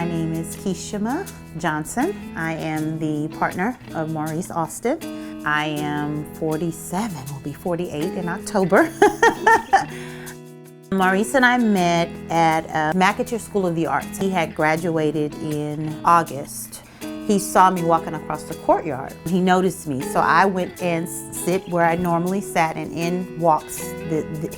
My name is Keeshemah Johnson. I am the partner of Maurice Austin. I am 47, will be 48 in October. Maurice and I met at McAteer School of the Arts. He had graduated in August. He saw me walking across the courtyard. He noticed me, so I went and sit where I normally sat, and in walks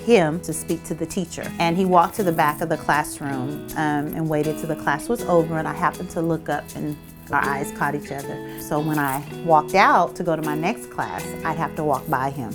him to speak to the teacher. And he walked to the back of the classroom and waited till the class was over, and I happened to look up and our eyes caught each other. So when I walked out to go to my next class, I'd have to walk by him.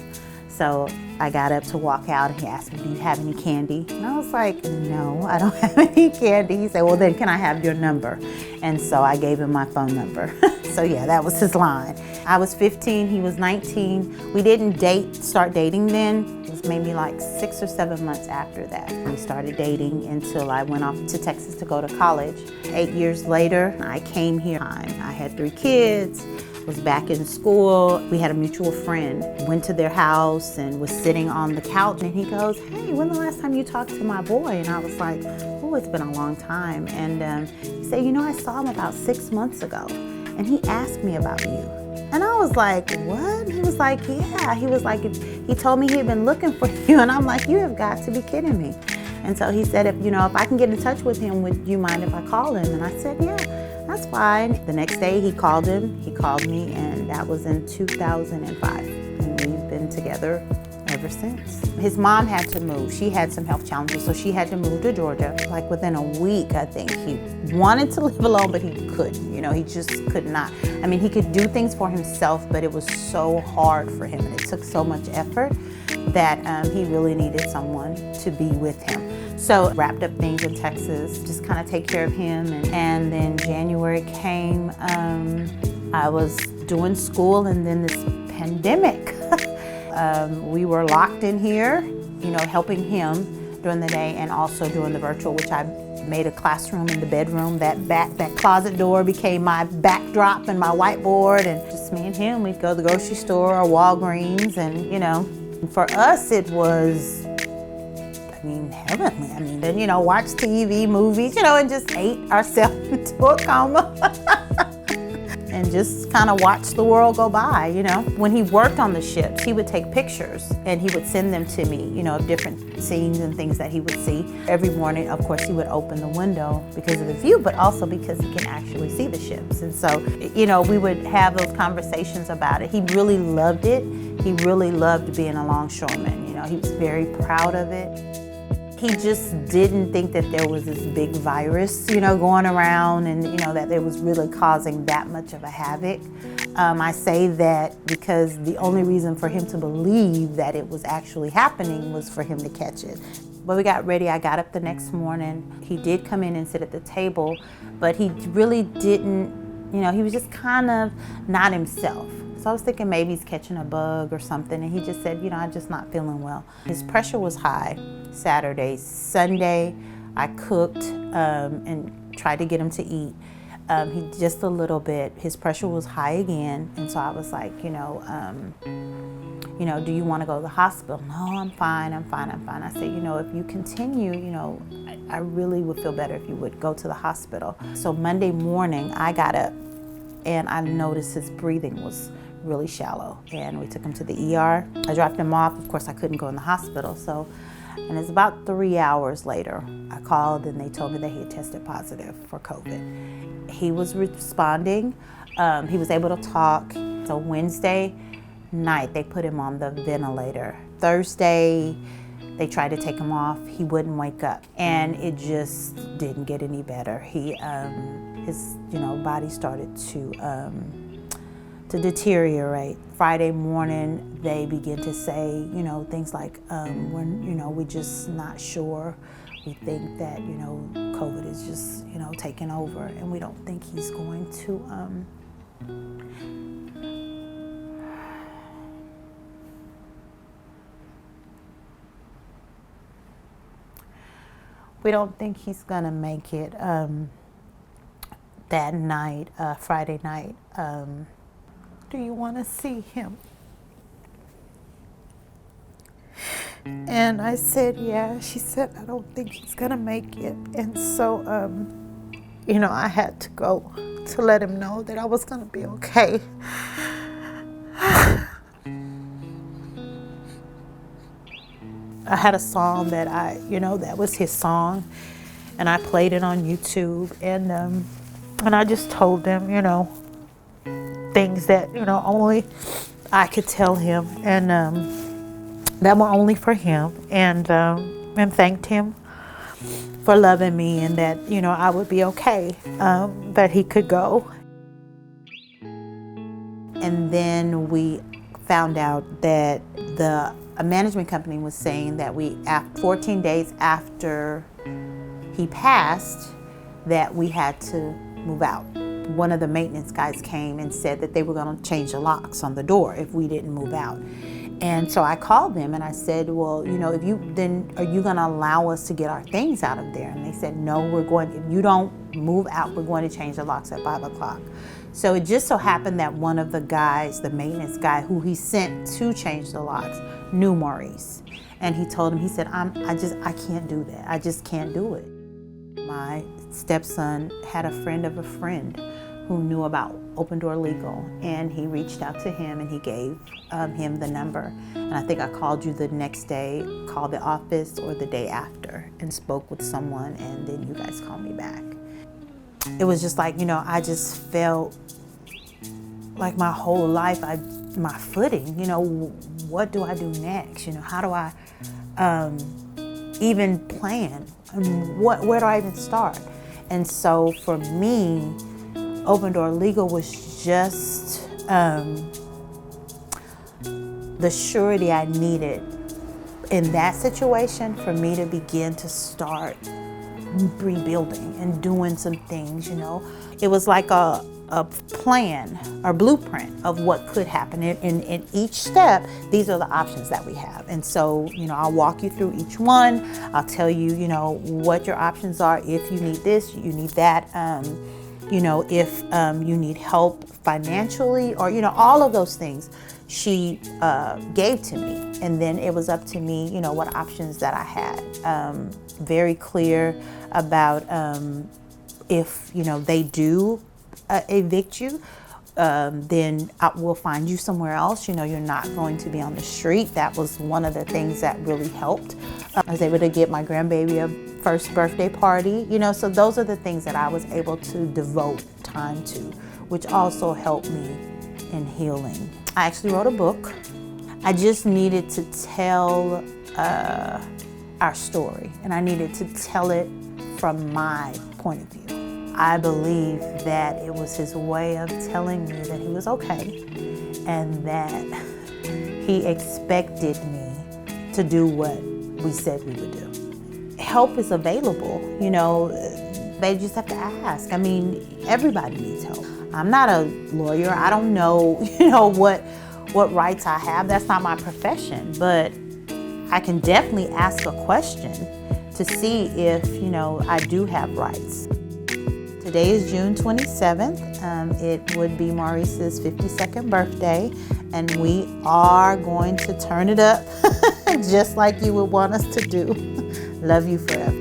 So I got up to walk out and he asked me, "Do you have any candy?" And I was like, "No, I don't have any candy." He said, "Well, then can I have your number?" And so I gave him my phone number. So yeah, that was his line. I was 15, he was 19. We didn't start dating then. It was maybe like 6 or 7 months after that. We started dating until I went off to Texas to go to college. 8 years later, I came here. I had 3 kids. Was back in school. We had a mutual friend, went to their house and was sitting on the couch, and he goes, "Hey, when the last time you talked to my boy?" And I was like, "Oh, it's been a long time." And he said, "You know, I saw him about 6 months ago and he asked me about you." And I was like, "What?" He was like, "Yeah." He was like, he told me he had been looking for you. And I'm like, "You have got to be kidding me." And so he said, if I can get in touch with him, would you mind if I call him? And I said, "Yeah, that's fine." The next day he called me, and that was in 2005. And we've been together ever since. His mom had to move. She had some health challenges, so she had to move to Georgia. Like within a week, I think, he wanted to live alone, but he couldn't. He just could not. I mean, he could do things for himself, but it was so hard for him, and it took so much effort that he really needed someone to be with him. So wrapped up things in Texas, just kind of take care of him. And then January came, I was doing school, and then this pandemic. We were locked in here, helping him during the day and also doing the virtual, which I made a classroom in the bedroom. That closet door became my backdrop and my whiteboard, and just me and him, we'd go to the grocery store or Walgreens, and for us it was, heavenly. Then, watch TV, movies, and just ate ourselves into a coma. And just kind of watch the world go by, When he worked on the ships, he would take pictures and he would send them to me, of different scenes and things that he would see. Every morning, of course, he would open the window because of the view, but also because he can actually see the ships. And so, we would have those conversations about it. He really loved it. He really loved being a longshoreman. He was very proud of it. He just didn't think that there was this big virus, going around, and, that it was really causing that much of a havoc. I say that because the only reason for him to believe that it was actually happening was for him to catch it. But we got ready. I got up the next morning. He did come in and sit at the table, but he really didn't, he was just kind of not himself. So I was thinking maybe he's catching a bug or something, and he just said, I'm just not feeling well. His pressure was high Saturday. Sunday, I cooked and tried to get him to eat. He just a little bit. His pressure was high again, and so I was like, do you want to go to the hospital? No, I'm fine. I said, if you continue, I really would feel better if you would go to the hospital. So Monday morning, I got up, and I noticed his breathing was really shallow, and we took him to the ER. I dropped him off. Of course, I couldn't go in the hospital, and it's about 3 hours later, I called and they told me that he had tested positive for COVID. He was responding. He was able to talk. So Wednesday night, they put him on the ventilator. Thursday, they tried to take him off. He wouldn't wake up, and it just didn't get any better. His body started to deteriorate. Friday morning, they begin to say, things like, we're just not sure. We think that, COVID is just, taking over, and we don't think he's going to, we don't think he's gonna make it. That night, Friday night, do you want to see him? And I said, yeah. She said, I don't think he's gonna make it. And so I had to go to let him know that I was going to be okay. I had a song that that was his song, and I played it on YouTube, and I just told them, things that, only I could tell him, and that were only for him, and thanked him for loving me, and that, I would be okay, that he could go. And then we found out that a management company was saying that 14 days after he passed, that we had to move out. One of the maintenance guys came and said that they were going to change the locks on the door if we didn't move out. And so I called them and I said, well, are you going to allow us to get our things out of there? And they said, no, if you don't move out, we're going to change the locks at 5 o'clock. So it just so happened that one of the guys, the maintenance guy who he sent to change the locks, knew Maurice. And he told him, he said, I can't do that. I just can't do it. My stepson had a friend of a friend who knew about Open Door Legal, and he reached out to him and he gave him the number. And I think I called you the next day, called the office, or the day after, and spoke with someone, and then you guys called me back. It was just like, I just felt like my whole life, my footing, what do I do next? How do I even plan? And where do I even start? And so for me, Open Door Legal was just the surety I needed in that situation for me to begin to start rebuilding and doing some things. It was like a plan or blueprint of what could happen. In each step, these are the options that we have. And so, I'll walk you through each one. I'll tell you, what your options are if you need this, you need that. If you need help financially, or, all of those things she gave to me. And then it was up to me, what options that I had. Very clear about if, they do evict you, then we'll find you somewhere else. You're not going to be on the street. That was one of the things that really helped. I was able to get my grandbaby a first birthday party, so those are the things that I was able to devote time to, which also helped me in healing. I actually wrote a book. I just needed to tell our story, and I needed to tell it from my point of view. I believe that it was his way of telling me that he was okay, and that he expected me to do what we said we would do. Help is available, they just have to ask. Everybody needs help. I'm not a lawyer. I don't know, what rights I have. That's not my profession, but I can definitely ask a question to see if, I do have rights. Today is June 27th. It would be Maurice's 52nd birthday, and we are going to turn it up just like you would want us to do. Love you forever.